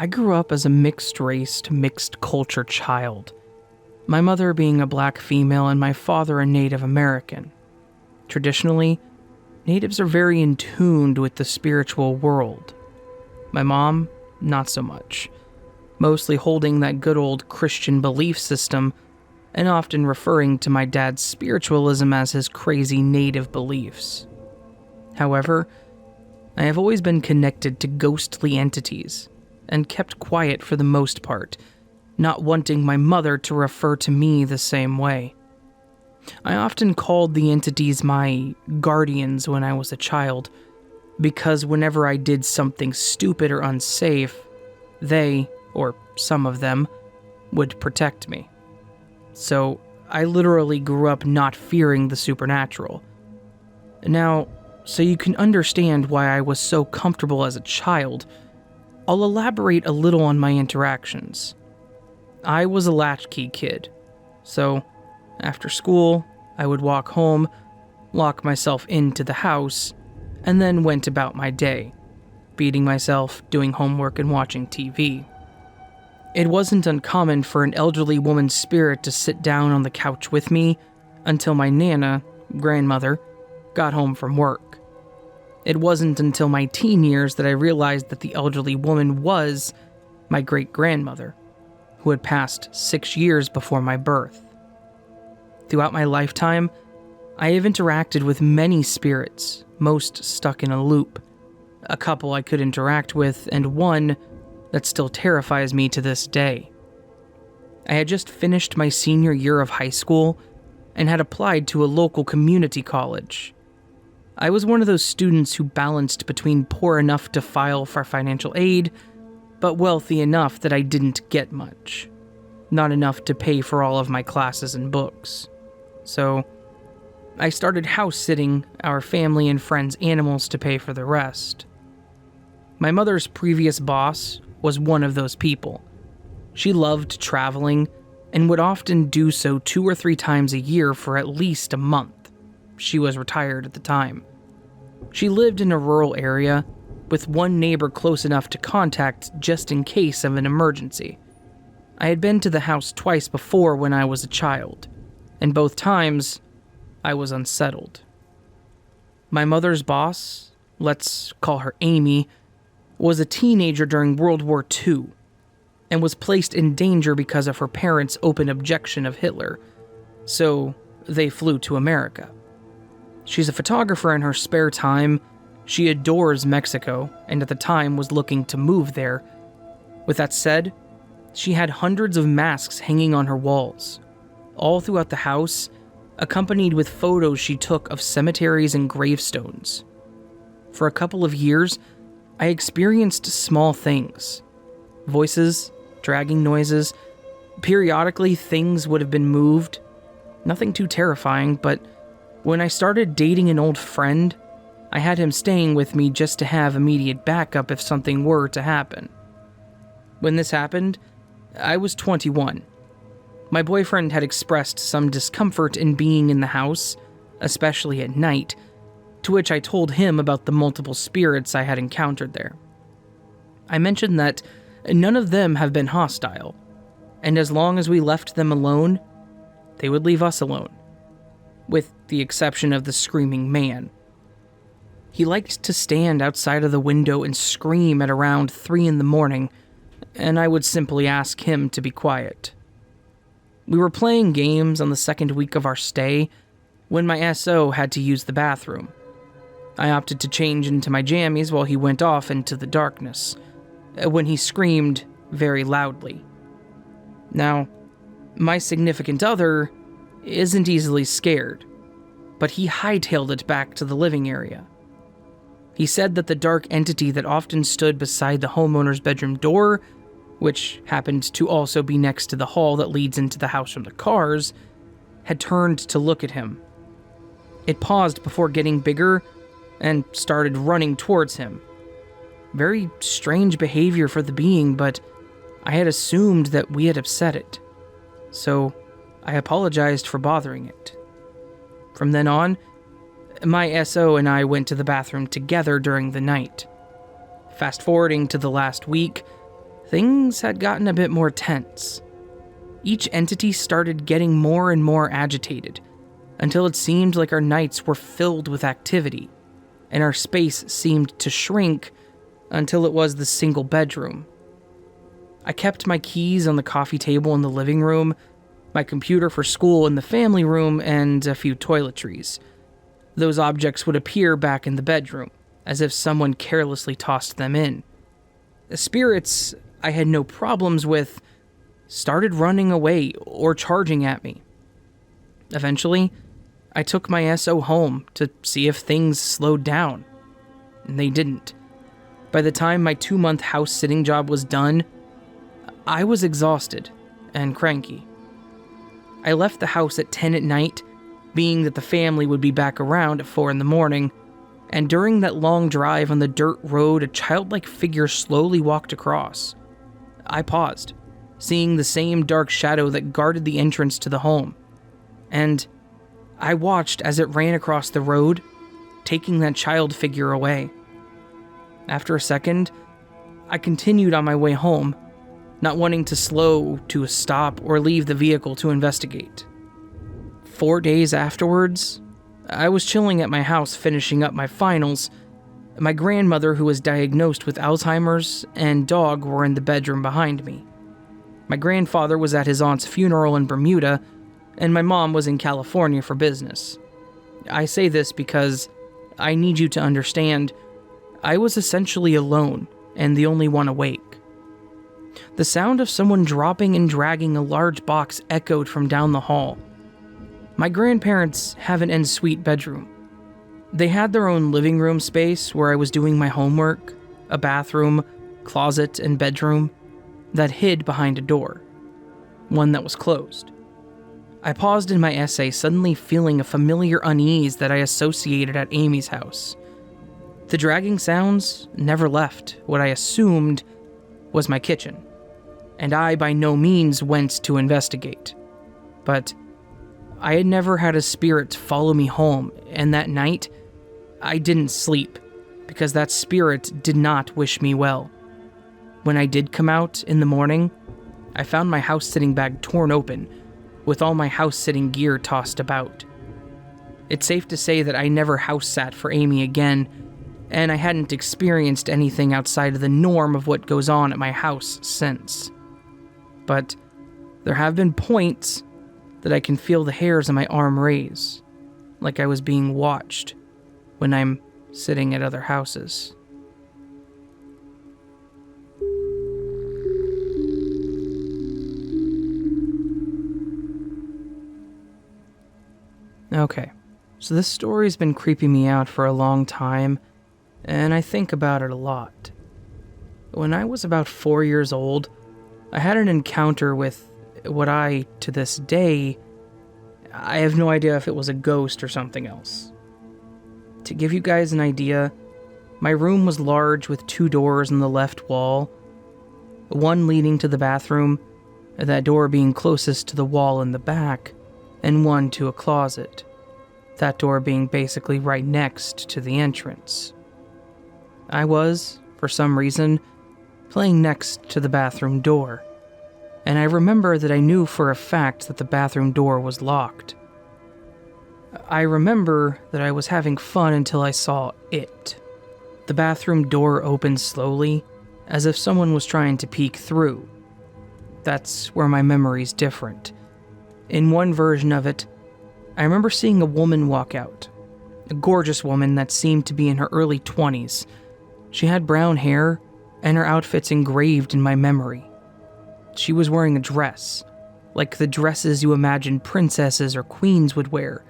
I grew up as a mixed-race, mixed-culture child. My mother being a black female and my father a Native American. Traditionally, Natives are very in tune with the spiritual world. My mom, not so much. Mostly holding that good old Christian belief system and often referring to my dad's spiritualism as his crazy native beliefs. However, I have always been connected to ghostly entities and kept quiet for the most part, not wanting my mother to refer to me the same way. I often called the entities my guardians when I was a child, because whenever I did something stupid or unsafe, they, or some of them, would protect me. So I literally grew up not fearing the supernatural. Now, so you can understand why I was so comfortable as a child, I'll elaborate a little on my interactions. I was a latchkey kid, so after school, I would walk home, lock myself into the house, and then went about my day, feeding myself, doing homework, and watching TV. It wasn't uncommon for an elderly woman's spirit to sit down on the couch with me until my Nana, grandmother, got home from work. It wasn't until my teen years that I realized that the elderly woman was my great-grandmother, who had passed 6 years before my birth. Throughout my lifetime, I have interacted with many spirits, most stuck in a loop. A couple I could interact with, and one that still terrifies me to this day. I had just finished my senior year of high school and had applied to a local community college. I was one of those students who balanced between poor enough to file for financial aid, but wealthy enough that I didn't get much. Not enough to pay for all of my classes and books. So, I started house-sitting our family and friends' animals to pay for the rest. My mother's previous boss was one of those people. She loved traveling and would often do so 2 or 3 times a year for at least a month. She was retired at the time. She lived in a rural area with one neighbor close enough to contact just in case of an emergency. I had been to the house twice before when I was a child, and both times I was unsettled. My mother's boss, let's call her Amy, was a teenager during World War II and was placed in danger because of her parents' open objection of Hitler, so they flew to America. She's a photographer in her spare time. She adores Mexico, and at the time was looking to move there. With that said, she had hundreds of masks hanging on her walls, all throughout the house, accompanied with photos she took of cemeteries and gravestones. For a couple of years, I experienced small things. Voices, dragging noises. Periodically, things would have been moved. Nothing too terrifying, but when I started dating an old friend, I had him staying with me just to have immediate backup if something were to happen. When this happened, I was 21. My boyfriend had expressed some discomfort in being in the house, especially at night, to which I told him about the multiple spirits I had encountered there. I mentioned that none of them have been hostile, and as long as we left them alone, they would leave us alone, with the exception of the screaming man. He liked to stand outside of the window and scream at around 3 a.m, and I would simply ask him to be quiet. We were playing games on the second week of our stay when my SO had to use the bathroom. I opted to change into my jammies while he went off into the darkness, when he screamed very loudly. Now, my significant other isn't easily scared, but he hightailed it back to the living area. He said that the dark entity that often stood beside the homeowner's bedroom door, which happened to also be next to the hall that leads into the house from the cars, had turned to look at him. It paused before getting bigger and started running towards him. Very strange behavior for the being, but I had assumed that we had upset it, so I apologized for bothering it. From then on, my SO and I went to the bathroom together during the night. Fast forwarding to the last week, things had gotten a bit more tense. Each entity started getting more and more agitated, until it seemed like our nights were filled with activity, and our space seemed to shrink until it was the single bedroom. I kept my keys on the coffee table in the living room, my computer for school in the family room, and a few toiletries. Those objects would appear back in the bedroom, as if someone carelessly tossed them in. The spirits I had no problems with started running away or charging at me. Eventually, I took my SO home to see if things slowed down. And they didn't. By the time my 2-month house-sitting job was done, I was exhausted and cranky. I left the house at 10 at night, being that the family would be back around at 4 in the morning, and during that long drive on the dirt road, a childlike figure slowly walked across. I paused, seeing the same dark shadow that guarded the entrance to the home, and I watched as it ran across the road, taking that child figure away. After a second, I continued on my way home, not wanting to slow to a stop or leave the vehicle to investigate. 4 days afterwards, I was chilling at my house finishing up my finals. My grandmother, who was diagnosed with Alzheimer's, and dog were in the bedroom behind me. My grandfather was at his aunt's funeral in Bermuda, and my mom was in California for business. I say this because I need you to understand I was essentially alone and the only one awake. The sound of someone dropping and dragging a large box echoed from down the hall. My grandparents have an ensuite bedroom. They had their own living room space where I was doing my homework, a bathroom, closet, and bedroom that hid behind a door, one that was closed. I paused in my essay, suddenly feeling a familiar unease that I associated at Amy's house. The dragging sounds never left what I assumed was my kitchen, and I by no means went to investigate. But I had never had a spirit follow me home, and that night, I didn't sleep, because that spirit did not wish me well. When I did come out in the morning, I found my house-sitting bag torn open, with all my house-sitting gear tossed about. It's safe to say that I never house-sat for Amy again, and I hadn't experienced anything outside of the norm of what goes on at my house since. But there have been points that I can feel the hairs on my arm raise, like I was being watched when I'm sitting at other houses. Okay, so this story's been creeping me out for a long time, and I think about it a lot. When I was about 4 years old, I had an encounter with what I, to this day, I have no idea if it was a ghost or something else. To give you guys an idea, my room was large with 2 doors on the left wall, one leading to the bathroom, that door being closest to the wall in the back, and one to a closet, that door being basically right next to the entrance. I was, for some reason, playing next to the bathroom door, and I remember that I knew for a fact that the bathroom door was locked. I remember that I was having fun until I saw it. The bathroom door opened slowly, as if someone was trying to peek through. That's where my memory's different. In one version of it, I remember seeing a woman walk out. A gorgeous woman that seemed to be in her early 20s. She had brown hair, and her outfit's engraved in my memory. She was wearing a dress, like the dresses you imagine princesses or queens would wear.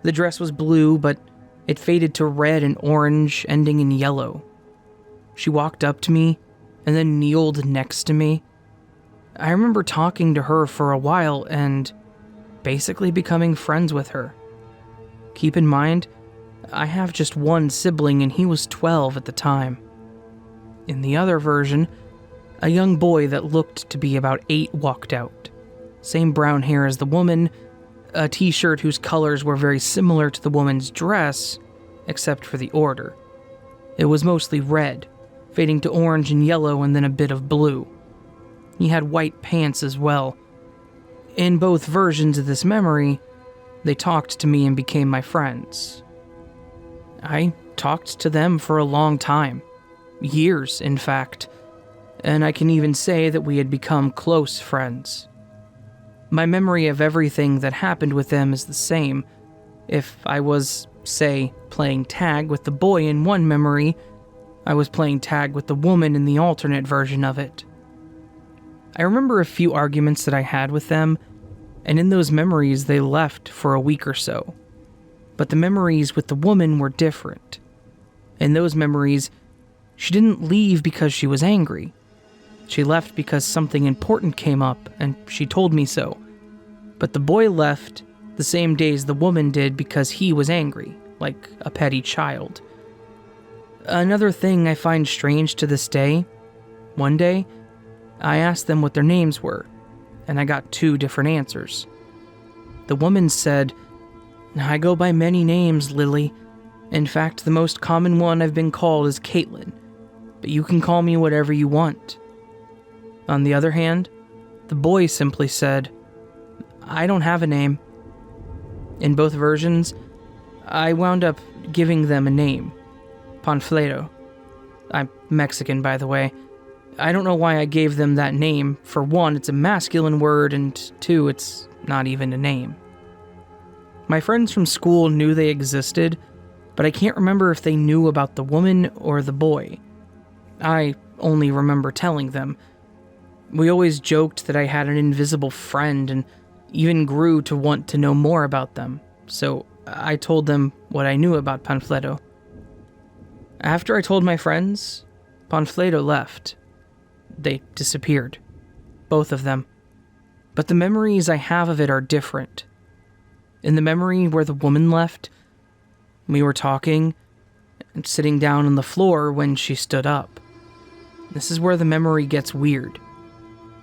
The dress was blue, but it faded to red and orange, ending in yellow. She walked up to me, and then kneeled next to me. I remember talking to her for a while, and basically becoming friends with her. Keep in mind, I have just one sibling and he was 12 at the time. In the other version, a young boy that looked to be about 8 walked out. Same brown hair as the woman, a t-shirt whose colors were very similar to the woman's dress, except for the order. It was mostly red, fading to orange and yellow and then a bit of blue. he had white pants as well. In both versions of this memory, they talked to me and became my friends. I talked to them for a long time. Years, in fact. And I can even say that we had become close friends. My memory of everything that happened with them is the same. If I was, say, playing tag with the boy in one memory, I was playing tag with the woman in the alternate version of it. I remember a few arguments that I had with them, and in those memories they left for a week or so. But the memories with the woman were different. In those memories, she didn't leave because she was angry. She left because something important came up, and she told me so. But the boy left the same days the woman did because he was angry, like a petty child. Another thing I find strange to this day, one day, I asked them what their names were, and I got 2 different answers. The woman said, "I go by many names, Lily. In fact, the most common one I've been called is Caitlin, but you can call me whatever you want." On the other hand, the boy simply said, "I don't have a name." In both versions, I wound up giving them a name, Panfleto. I'm Mexican, by the way. I don't know why I gave them that name. For one, it's a masculine word, and 2, it's not even a name. My friends from school knew they existed, but I can't remember if they knew about the woman or the boy. I only remember telling them. We always joked that I had an invisible friend and even grew to want to know more about them, so I told them what I knew about Panfleto. After I told my friends, Panfleto left. They disappeared. Both of them. But the memories I have of it are different. In the memory where the woman left, we were talking and sitting down on the floor when she stood up. This is where the memory gets weird.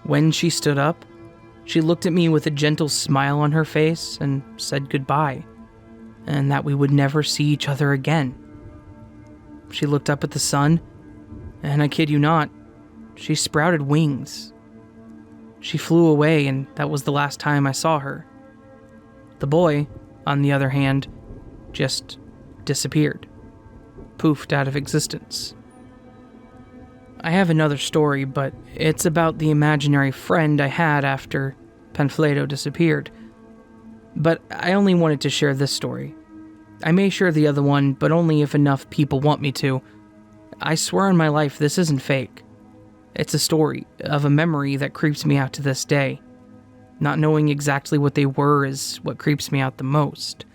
When she stood up, she looked at me with a gentle smile on her face and said goodbye, and that we would never see each other again. She looked up at the sun, and I kid you not, she sprouted wings. She flew away, and that was the last time I saw her. The boy, on the other hand, just disappeared, poofed out of existence. I have another story, but it's about the imaginary friend I had after Panfleto disappeared. But I only wanted to share this story. I may share the other one, but only if enough people want me to. I swear on my life this isn't fake. It's a story of a memory that creeps me out to this day. Not knowing exactly what they were is what creeps me out the most.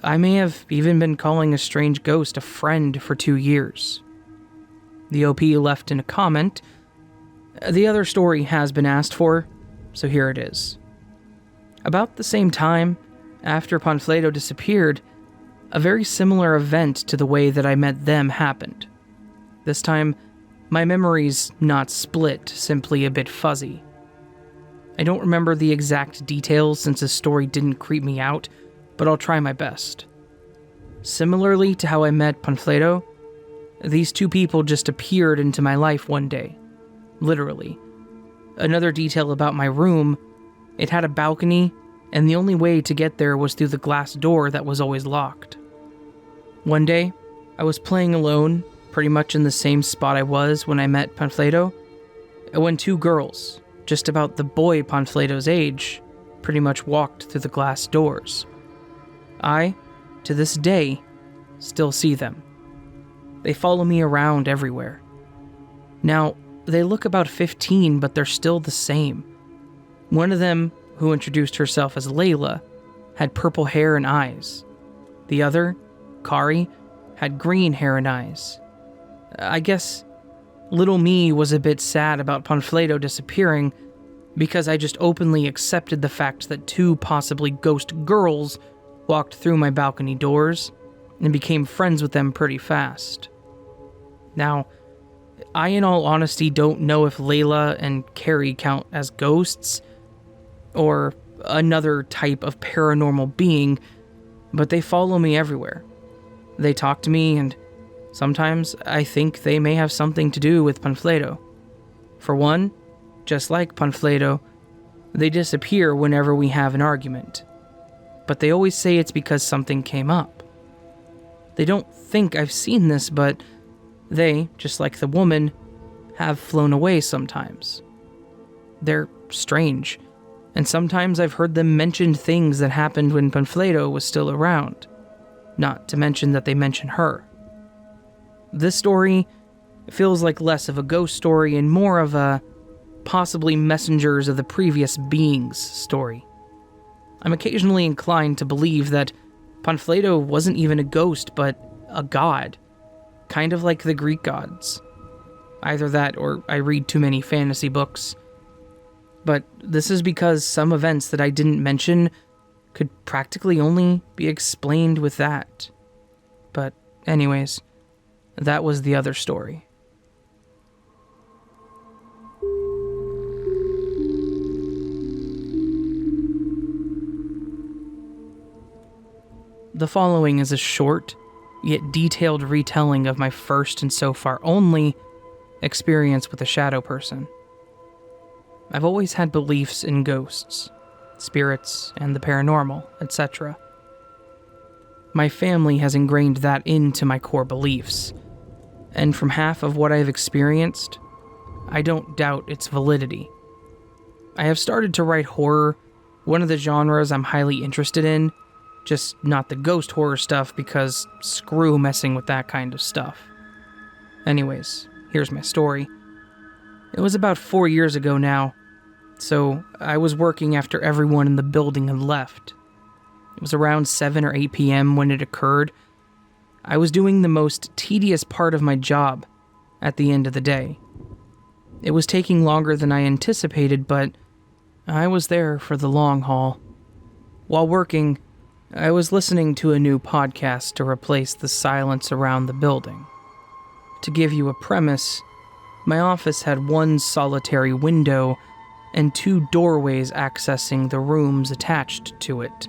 I may have even been calling a strange ghost a friend for 2 years. The OP left in a comment. The other story has been asked for, so here it is. About the same time, after Panfleto disappeared, a very similar event to the way that I met them happened. This time, my memory's not split, simply a bit fuzzy. I don't remember the exact details since the story didn't creep me out, but I'll try my best. Similarly to how I met Panfleto, these 2 people just appeared into my life one day. Literally. Another detail about my room, it had a balcony, and the only way to get there was through the glass door that was always locked. One day, I was playing alone, pretty much in the same spot I was when I met Panfleto, when 2 girls, just about the boy Panfleto's age, pretty much walked through the glass doors. I, to this day, still see them. They follow me around everywhere. Now, they look about 15, but they're still the same. One of them, who introduced herself as Layla, had purple hair and eyes. The other, Kari, had green hair and eyes. I guess little me was a bit sad about Panfleto disappearing because I just openly accepted the fact that 2 possibly ghost girls walked through my balcony doors and became friends with them pretty fast. Now, I in all honesty don't know if Layla and Carrie count as ghosts or another type of paranormal being, but they follow me everywhere. They talk to me, and sometimes I think they may have something to do with Panfleto. For one, just like Panfleto, they disappear whenever we have an argument. But they always say it's because something came up. They don't think I've seen this, but they, just like the woman, have flown away sometimes. They're strange, and sometimes I've heard them mention things that happened when Panfleto was still around, not to mention that they mention her. This story feels like less of a ghost story and more of a possibly messengers of the previous beings story. I'm occasionally inclined to believe that Panfleto wasn't even a ghost, but a god, kind of like the Greek gods. Either that or I read too many fantasy books. But this is because some events that I didn't mention could practically only be explained with that. But anyways, that was the other story. The following is a short, yet detailed retelling of my first and so far only experience with a shadow person. I've always had beliefs in ghosts, spirits, and the paranormal, etc. My family has ingrained that into my core beliefs, and from half of what I've experienced, I don't doubt its validity. I have started to write horror, one of the genres I'm highly interested in, just not the ghost horror stuff because screw messing with that kind of stuff. Anyways, here's my story. It was about 4 years ago now, so I was working after everyone in the building had left. It was around 7 or 8 p.m. when it occurred. I was doing the most tedious part of my job at the end of the day. It was taking longer than I anticipated, but I was there for the long haul. While working, I was listening to a new podcast to replace the silence around the building. To give you a premise, my office had one solitary window and 2 doorways accessing the rooms attached to it.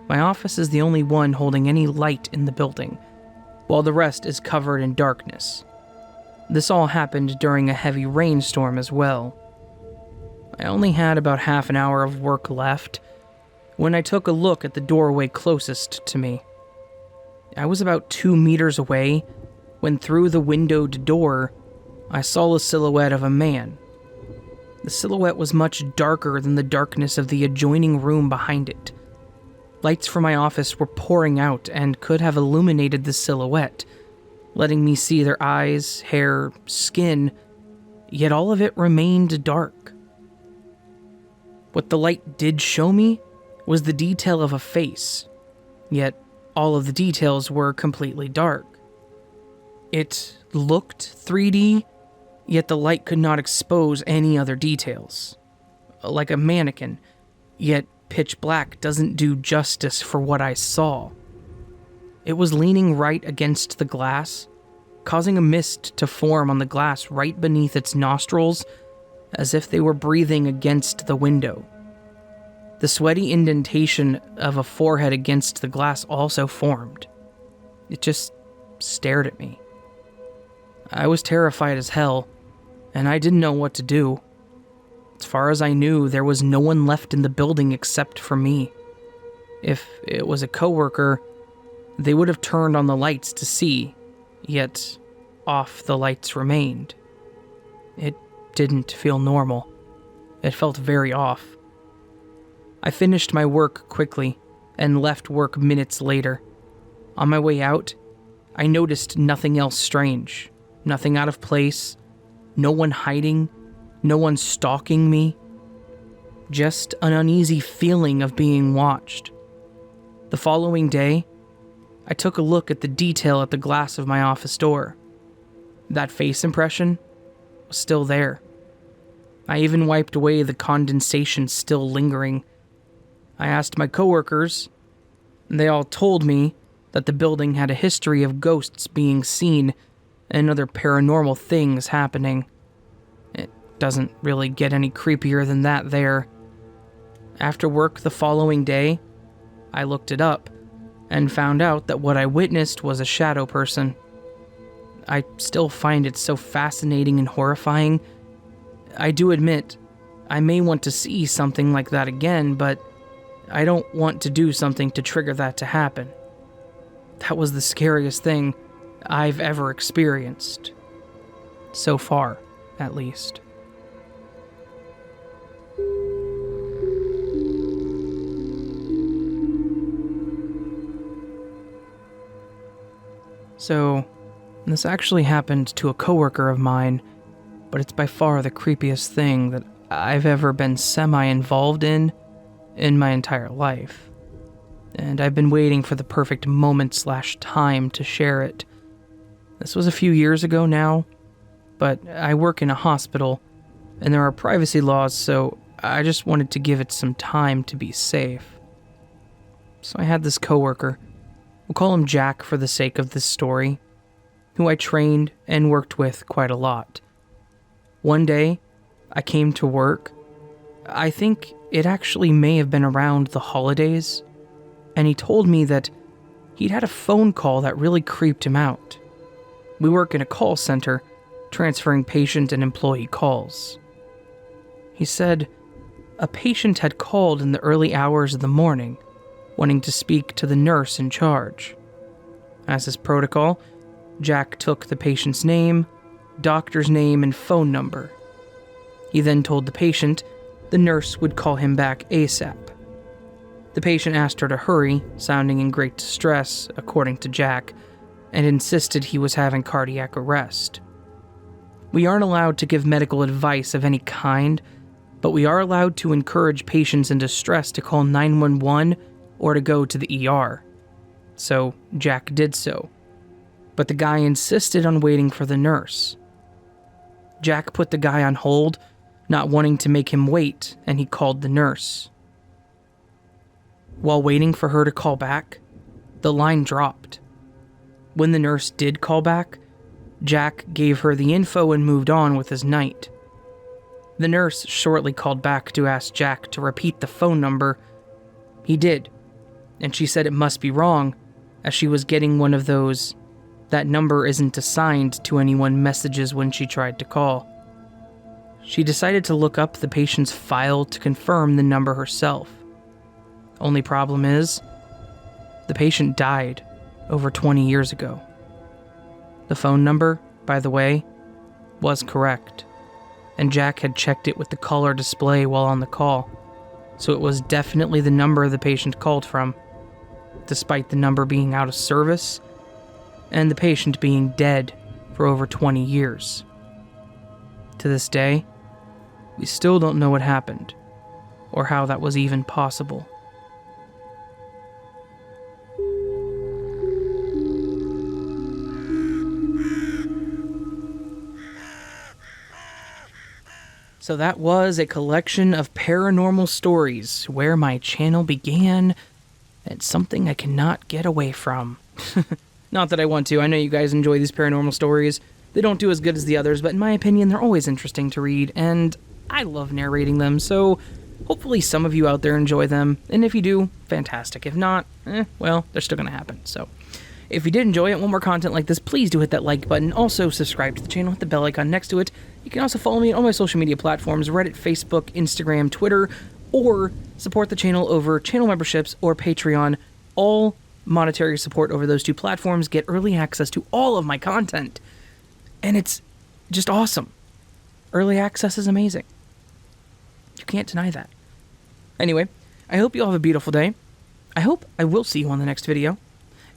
My office is the only one holding any light in the building, while the rest is covered in darkness. This all happened during a heavy rainstorm as well. I only had about half an hour of work left when I took a look at the doorway closest to me. I was about 2 meters away when through the windowed door, I saw a silhouette of a man. The silhouette was much darker than the darkness of the adjoining room behind it. Lights from my office were pouring out and could have illuminated the silhouette, letting me see their eyes, hair, skin, yet all of it remained dark. What the light did show me was the detail of a face, yet all of the details were completely dark. It looked 3D, yet the light could not expose any other details. Like a mannequin, yet pitch black doesn't do justice for what I saw. It was leaning right against the glass, causing a mist to form on the glass right beneath its nostrils, as if they were breathing against the window. The sweaty indentation of a forehead against the glass also formed. It just stared at me. I was terrified as hell, and I didn't know what to do. As far as I knew, there was no one left in the building except for me. If it was a coworker, they would have turned on the lights to see, yet off the lights remained. It didn't feel normal. It felt very off. I finished my work quickly and left work minutes later. On my way out, I noticed nothing else strange, nothing out of place, no one hiding, no one stalking me, just an uneasy feeling of being watched. The following day, I took a look at the detail at the glass of my office door. That face impression was still there. I even wiped away the condensation still lingering. I asked my coworkers, and they all told me that the building had a history of ghosts being seen and other paranormal things happening. It doesn't really get any creepier than that there. After work the following day, I looked it up and found out that what I witnessed was a shadow person. I still find it so fascinating and horrifying. I do admit, I may want to see something like that again, but I don't want to do something to trigger that to happen. That was the scariest thing I've ever experienced. So far, at least. So, this actually happened to a coworker of mine, but it's by far the creepiest thing that I've ever been semi-involved in my entire life. And I've been waiting for the perfect moment/time to share it. This was a few years ago now, but I work in a hospital, and there are privacy laws, so I just wanted to give it some time to be safe. So I had this coworker, we'll call him Jack for the sake of this story, who I trained and worked with quite a lot. One day, I came to work. I think it actually may have been around the holidays, and he told me that he'd had a phone call that really creeped him out. We work in a call center, transferring patient and employee calls. He said a patient had called in the early hours of the morning, wanting to speak to the nurse in charge. As is protocol, Jack took the patient's name, doctor's name, and phone number. He then told the patient the nurse would call him back ASAP. The patient asked her to hurry, sounding in great distress, according to Jack, and insisted he was having cardiac arrest. We aren't allowed to give medical advice of any kind, but we are allowed to encourage patients in distress to call 911 or to go to the ER. So Jack did so. But the guy insisted on waiting for the nurse. Jack put the guy on hold, not wanting to make him wait, and he called the nurse. While waiting for her to call back, the line dropped. When the nurse did call back, Jack gave her the info and moved on with his night. The nurse shortly called back to ask Jack to repeat the phone number. He did, and she said it must be wrong, as she was getting one of those "that number isn't assigned to anyone" messages when she tried to call. She decided to look up the patient's file to confirm the number herself. Only problem is, the patient died over 20 years ago. The phone number, by the way, was correct, and Jack had checked it with the caller display while on the call, so it was definitely the number the patient called from, despite the number being out of service and the patient being dead for over 20 years. To this day, we still don't know what happened, or how that was even possible. So that was a collection of paranormal stories where my channel began, and something I cannot get away from. Not that I want to. I know you guys enjoy these paranormal stories. They don't do as good as the others, but in my opinion, they're always interesting to read, and I love narrating them, so hopefully some of you out there enjoy them, and if you do, fantastic. If not, well, they're still going to happen, so. If you did enjoy it and want more content like this, please do hit that like button. Also, subscribe to the channel, hit the bell icon next to it. You can also follow me on all my social media platforms, Reddit, Facebook, Instagram, Twitter, or support the channel over channel memberships or Patreon. All monetary support over those two platforms get early access to all of my content. And it's just awesome. Early access is amazing. You can't deny that. Anyway, I hope you all have a beautiful day. I hope I will see you on the next video.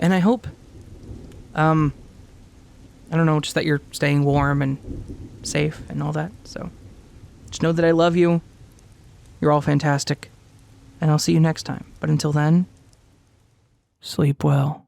And I hope, I don't know, just that you're staying warm and safe and all that. So, just know that I love you. You're all fantastic. And I'll see you next time. But until then, sleep well.